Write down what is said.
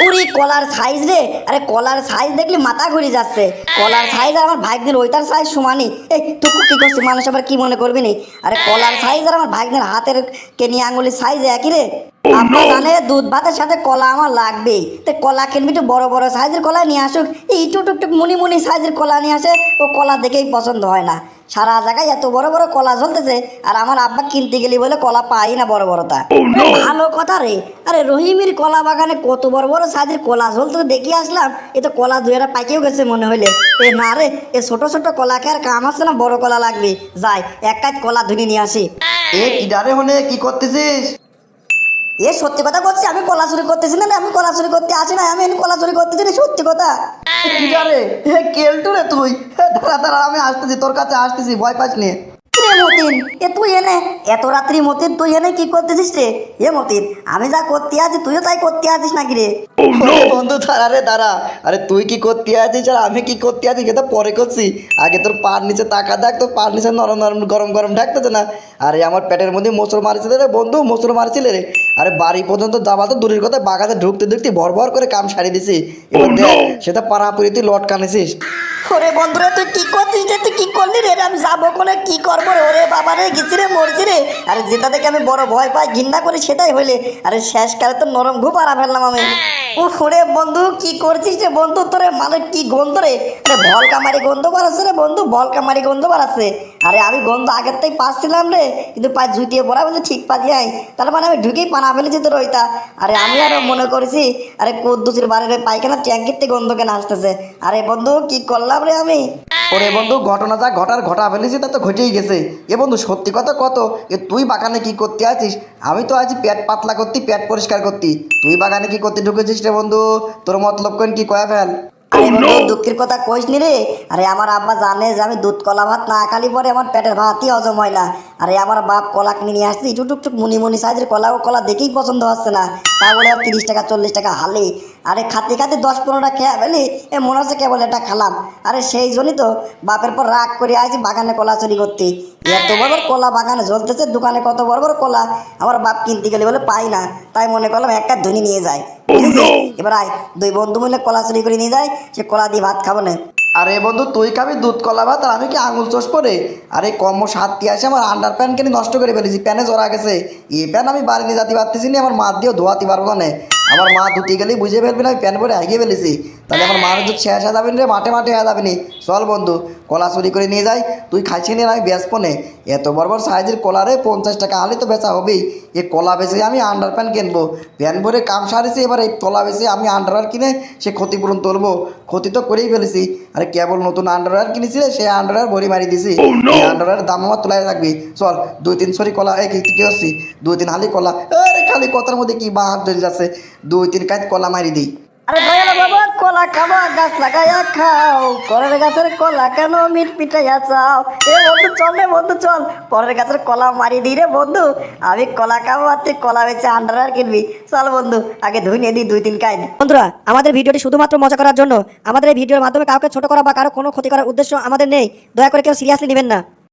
ওরে কলার সাইজ রে, আরে কলার সাইজ দেখলে মাথা ঘুরে যাচ্ছে। কলার সাইজ আর আমার ভাগ্নের ওইটার সাইজ সমানই। এই তুই কি করছিস, মানুষ আবার কি মনে করবি নি? আরে কলার সাইজ আর আমার ভাগ্নের হাতের কেনি আঙুলের সাইজ একই রে। আব্বা জানে দুধ ভাতের সাথে কলা আমার লাগবেই, তো কলা কিনবি, একটু বড় বড় সাইজের কলা নিয়ে আসুক। এই টুকটুক মুনি মুনি সাইজের কলা নিয়ে আসে, ও কলা দেখেই পছন্দ হয় না। সারা জায়গায় এত বড় বড় কলা ঝলতেছে, আর আমার আব্বা কিনতে গেলি বলে কলা পাই না বড় বড়টা। ভালো কথা রে। আরে রহিমের কলা বাগানে কত বড় বড় সাইজের কলা ঝলতে দেখি আসলাম, এ তো কলা দুয়েরা পাইকেও গেছে মনে হইলে। এ না রে, এ ছোট ছোট কলা খেয়ে আর কাম আছে না, বড় কলা লাগবে। যাই এক কাজ কলা ধুনি নিয়ে আসি। এ কি ডারে হনে কি করতেছিস? এ সত্যি কথা বলছি, আমি কলা চুরি করতেছি না, আমি কলা চুরি করতে আসি না, আমি কলা চুরি করতেছি না, সত্যি কথা। কি ডারে হে কেলটু রে তুই? দাঁড়া দাঁড়া, আমি আসতেছি, তোর কাছে আসতেছি, ভয় পাস নি। রে মতিন, এ তুই এনে এত রাত্রি মতিন তুই এনে কি করতেছিস রে? এ মতিন, আমি যা করতে আছি তুইও তাই করতে আছিস নাকি রে? বন্ধু দাঁড়া রে দাঁড়া। আরে তুই কি করতে আছিস আর আমি কি করতে আছি এটা পরে করছি। আগে তোর পার নিচে তাকা দেখ, তোর পার নিচে নরম নরম গরম গরম ঢাকতেছে না? আরে আমার পেটের মধ্যে মোচড় মারছিল রে বন্ধু, মোচড় মারছিল রে। আরে বাড়ি পর্যন্ত যাবা তো দূরের কথা, বাগানে ঢুকতে ঢুকতে ভর ভর করে কাম সারি দিছি। এবার দেখ সেটা পাড়াপুরি তুই লট কানেছিস। ওরে বন্ধুরে তুই কি করছিস রে? তুই কি করলি রে? আমি যাবো কোনে, কি করবো রে? ওরে বাবা রে, গেছি রে, মরছি রে। আরে যেটা থেকে আমি বড় ভয় পাই, ঘৃণা করি, সেটাই হইলে। আরে শেষকালে তো নরম ঘুপ আরা ফেললাম আমি। ওরে বন্ধু কি করছিস রে বন্ধু? তোরে মানে কি গন্ধ রে? আরে ভলকামারি গন্ধ বাড়াচ্ছে রে বন্ধু, ভলকামারি গন্ধ বাড়াচ্ছে। আরে আমি গন্ধ আগের থেকে পাচ্ছিলাম রে, কিন্তু পা জুতিয়ে পড়া বলছে ঠিক পাচ্ছি আই, তার মানে আমি ঢুকেই পানা ফেলেছি তোর ওইটা। আরে আমি আরো মনে করেছি আরে কদ্দুসির বাড়ির ওই পায়খানা ট্যাঙ্কির থেকে গন্ধ কেন আসতেছে। আরে বন্ধু কি করলাম রে আমি? ওরে বন্ধু ঘটনা যা ঘটার ঘটা ফেলেছি তা তো ঘটেই গেছে। এ বন্ধু সত্যি কথা কত, এ তুই বাগানে কি করতে আছিস? আমি তো আজ পেট পাতলা করতি, পেট পরিষ্কার করতি। তুই বাগানে কি করতে ঢুকেছিস রে বন্ধু? তোর মতলব কোন কি কয়া ফেল। আরে বন্ধু দুঃখের কথা কইস নি রে। আরে আমার আব্বা জানে যে আমি দুধ কলা ভাত না খালি পরে আমার পেটের ভাতই হজম হয় না। আরে আমার বাপ কলা কিনে নিয়ে আসছে, টুকটুক মুনি মুনি সাইজের কলা, ও কলা দেখেই পছন্দ হচ্ছে না। তা বলে 30 টাকা 40 টাকা হালে। আরে খাতে খাতে 10-15টা খেয়ে ফেলি, এ মনে হচ্ছে কেবল এটা খালাম। আরে সেই জন্যই তো বাপের পর রাগ করে আইছি বাগানে কলা চুরি করতে। এত বড় বড় কলা বাগানে জ্বলতেছে, দোকানে কত বড় বড় কলা, আমার বাপ কিনতে গেলে বলে পাই না, তাই মনে করলাম একটা ধনী নিয়ে যায়। এবার আয় দুই বন্ধু মিলে কলা চুরি করে নিয়ে যায়, সে কলা দিয়ে ভাত খাবো না। আরে বন্ধু তুই খাবি দুধ কলা ভাত আর আমি কি আঙুল চোষ পরে? আরে কম সাতটি আসে, আমার আন্ডার প্যান্ট কেন নষ্ট করে ফেলেছি, প্যানে জড়া গেছে। এই প্যান্ট আমি বাড়ি নিয়ে যেতে পারতেছি না, আমার মা দিয়েও ধোয়াতে পারবো না। আমার মা ধুতে গেলেই বুঝে ফেলবে না আমি প্যান্ট পরে এগিয়ে ফেলেছি। তাহলে আমার মার যদি শেষ হয়ে যাবেন রে, মাঠে মাঠে হয়ে যাবেনি। চল বন্ধু কলা চুরি করে নিয়ে যাই, তুই খাইছি নি আমি বেচবো নে। এত বড় বড় সাইজের কলা রে, 50 টাকা হলে তো বেচা হবেই। এ কলা বেচে আমি আন্ডার প্যান্ট কিনবো। প্যান্ট ভরে কাম সারিছি, এবার এই কলা বেচে আমি আন্ডারওয়্যার কিনে সে ক্ষতিপূরণ তুলবো। ক্ষতি তো করেই ফেলেছি। আরে কেবল নতুন আন্ডারওয়্যার কিনেছি রে, সেই আন্ডারওয়্যার ভরি মারি দিছি। এই আন্ডারওয়্যার দাম আমার তোলাই রাখবি। চল 2-3 সরি কলা, কি হচ্ছি 2-3 হালি কলা। আরে খালি কথার মধ্যে কি বাহার ধরে যাচ্ছে, 2-3 কাজ কলা মারি দিই। আরে দয়াল বাবা কলা খাবা, গাছ লাগাইয়া খাও, পরের গাছের কলা কেন মিট পিটাইয়া চাও? এ বন্ধু চল রে বন্ধু চল, পরের গাছের কলা মারি দিই রে বন্ধু। আমি কলা খাবো আর তুই কলা বেচে আন্ডারওয়্যার কিনবি। চল বন্ধু আগে ধুইয়ে দিই 2-3 কাজ। বন্ধুরা আমাদের ভিডিওটি শুধুমাত্র মজা করার জন্য, আমাদের এই ভিডিওর মাধ্যমে কাউকে ছোট করা বা কারো কোনো ক্ষতি করার উদ্দেশ্য আমাদের নেই। দয়া করে কেউ সিরিয়াসলি নেবেন না।